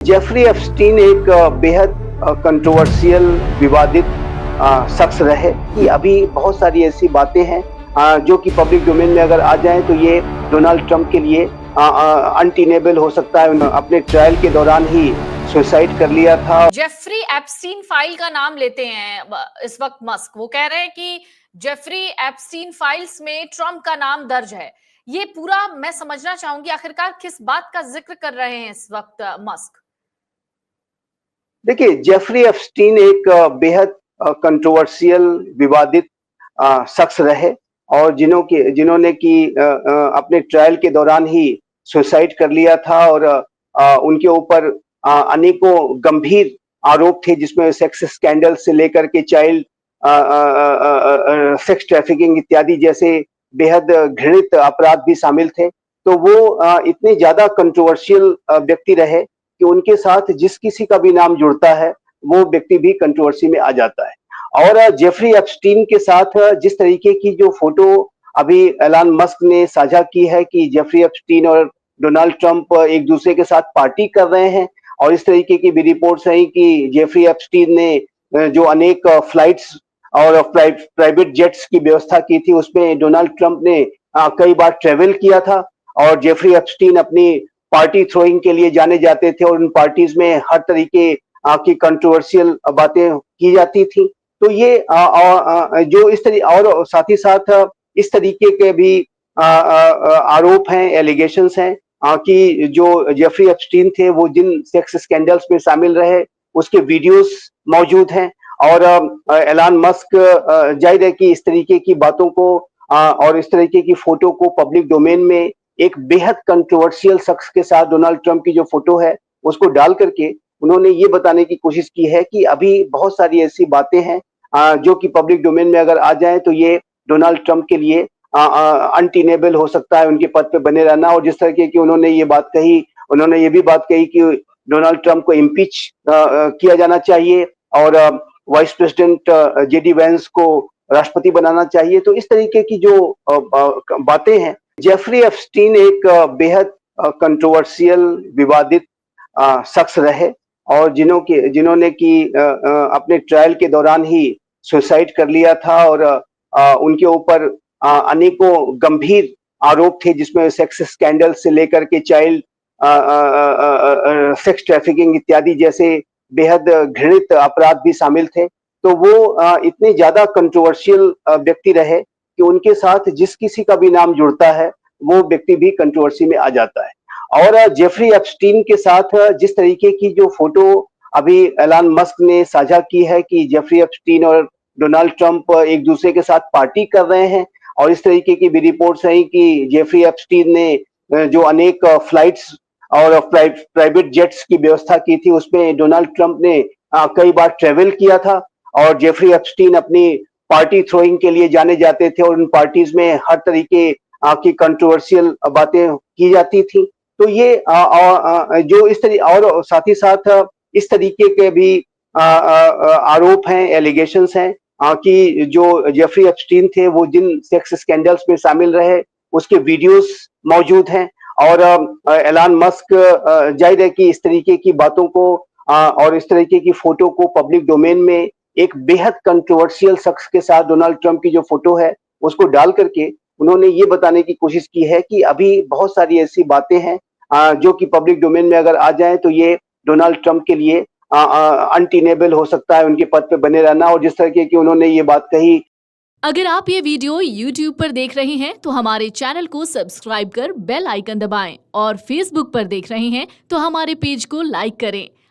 Jeffrey Epstein एक बेहद controversial विवादित शख्स रहे कि अभी बहुत सारी ऐसी बातें हैं जो कि पब्लिक डोमेन में अगर आ जाएं तो ये डोनाल्ड ट्रंप के लिए अनटेनेबल हो सकता है। अपने ट्रायल के दौरान ही सुसाइड कर लिया था। जेफरी एप्स्टीन फाइल का नाम लेते हैं इस वक्त मस्क। वो कह रहे हैं कि जेफरी एप्स्टीन फाइल्स में ट्रंप का नाम दर्ज है। ये पूरा मैं समझना चाहूंगी आखिरकार किस बात का जिक्र कर रहे हैं इस वक्त मस्क। देखिए, जेफरी एप्स्टीन एक बेहद कंट्रोवर्शियल विवादित शख्स रहे और जिन्होंने कि अपने ट्रायल के दौरान ही सुसाइड कर लिया था और उनके ऊपर अनेकों गंभीर आरोप थे, जिसमें सेक्स स्कैंडल से लेकर के चाइल्ड सेक्स ट्रैफिकिंग इत्यादि जैसे बेहद घृणित अपराध भी शामिल थे। तो वो इतने ज्यादा कंट्रोवर्शियल व्यक्ति रहे कि उनके साथ जिस किसी का भी नाम जुड़ता है, वो व्यक्ति भी कंट्रोवर्सी में आ जाता है। और जेफरी एप्स्टीन के साथ जिस तरीके की जो फ़ोटो अभी एलन मस्क ने साझा की है कि जेफरी एप्स्टीन और डोनाल्ड ट्रंप एक-दूसरे के साथ पार्टी कर रहे हैं, और इस तरीके की भी रिपोर्ट्स हैं कि जेफरी एप्स्टीन ने जो अनेक फ्लाइट्स और प्राइवेट जेट्स की व्यवस्था की थी, उसमें डोनाल्ड ट्रंप ने कई बार ट्रैवल किया था। और जेफरी एप्स्टीन अपनी पार्टी थ्रोइंग के लिए जाने जाते थे और उन पार्टीज में हर तरीके की कंट्रोवर्शियल बातें की जाती थी। तो ये जो इस तरीके और साथ ही साथ इस तरीके के भी आरोप हैं, एलिगेशंस हैं कि जो जेफरी एप्स्टीन थे वो जिन सेक्स स्कैंडल्स में शामिल रहे, उसके वीडियोस मौजूद हैं। और एलन मस्क जाहिर है कि इस तरीके की बातों को और इस तरीके की फोटो को पब्लिक डोमेन में एक बेहद कंट्रोवर्शियल शख्स के साथ डोनाल्ड ट्रंप की जो फोटो है उसको डाल करके उन्होंने ये बताने की कोशिश की है कि अभी बहुत सारी ऐसी बातें हैं जो कि पब्लिक डोमेन में अगर आ जाएं तो ये डोनाल्ड ट्रंप के लिए अनटेनेबल हो सकता है उनके पद पे बने रहना। और जिस तरह की उन्होंने ये बात कही, उन्होंने ये भी बात कही कि डोनाल्ड ट्रंप को इम्पीच किया जाना चाहिए और वाइस प्रेसिडेंट जेडी वैंस को राष्ट्रपति बनाना चाहिए। तो इस तरीके की जो बातें हैं, जेफरी एप्स्टीन एक बेहद कंट्रोवर्शियल विवादित शख्स रहे और जिन्होंने कि अपने ट्रायल के दौरान ही सुसाइड कर लिया था और उनके ऊपर अनेकों गंभीर आरोप थे, जिसमें सेक्स स्कैंडल से लेकर के चाइल्ड सेक्स ट्रैफिकिंग इत्यादि जैसे बेहद घृणित अपराध भी शामिल थे। तो वो इतने ज्यादा कंट्रोवर्शियल व्यक्ति रहे कि उनके साथ जिस किसी का भी नाम जुड़ता है, वो व्यक्ति भी कंट्रोवर्सी में आ जाता है। और जेफरी एप्स्टीन के साथ जिस तरीके की जो फोटो अभी एलन मस्क ने साझा की है कि जेफरी एप्स्टीन और डोनाल्ड ट्रंप एक दूसरे के साथ पार्टी कर रहे हैं, और इस तरीके की भी रिपोर्ट्स हैं कि जेफरी एप्स्टीन ने जो अनेक फ्लाइट्स और प्राइवेट जेट्स की व्यवस्था की थी, उसमें डोनाल्ड ट्रंप ने कई बार ट्रैवल किया था। और जेफरी एप्स्टीन अपनी पार्टी थ्रोइंग के लिए जाने जाते थे और उन पार्टीज में हर तरीके की कंट्रोवर्शियल बातें की जाती थी। तो ये जो इस तरीके और साथ ही साथ इस तरीके के भी आरोप हैं, एलिगेशंस हैं कि जो जेफरी एप्स्टीन थे वो जिन सेक्स स्कैंडल्स में शामिल रहे, उसके वीडियोस मौजूद हैं। और एलन मस्क जाहिर है कि इस तरीके की बातों को और इस तरीके की फोटो को पब्लिक डोमेन में एक बेहद कंट्रोवर्शियल शख्स के साथ डोनाल्ड ट्रंप की जो फोटो है उसको डाल करके उन्होंने ये बताने की कोशिश की है कि अभी बहुत सारी ऐसी बातें हैं जो कि पब्लिक डोमेन में अगर आ जाएं तो ये डोनाल्ड ट्रंप के लिए अनटेनेबल हो सकता है उनके पद पे बने रहना। और जिस तरह की उन्होंने ये बात कही। अगर आप ये वीडियो YouTube पर देख रहे हैं तो हमारे चैनल को सब्सक्राइब कर बेल आइकन दबाएं और Facebook पर देख रहे हैं तो हमारे पेज को लाइक करें।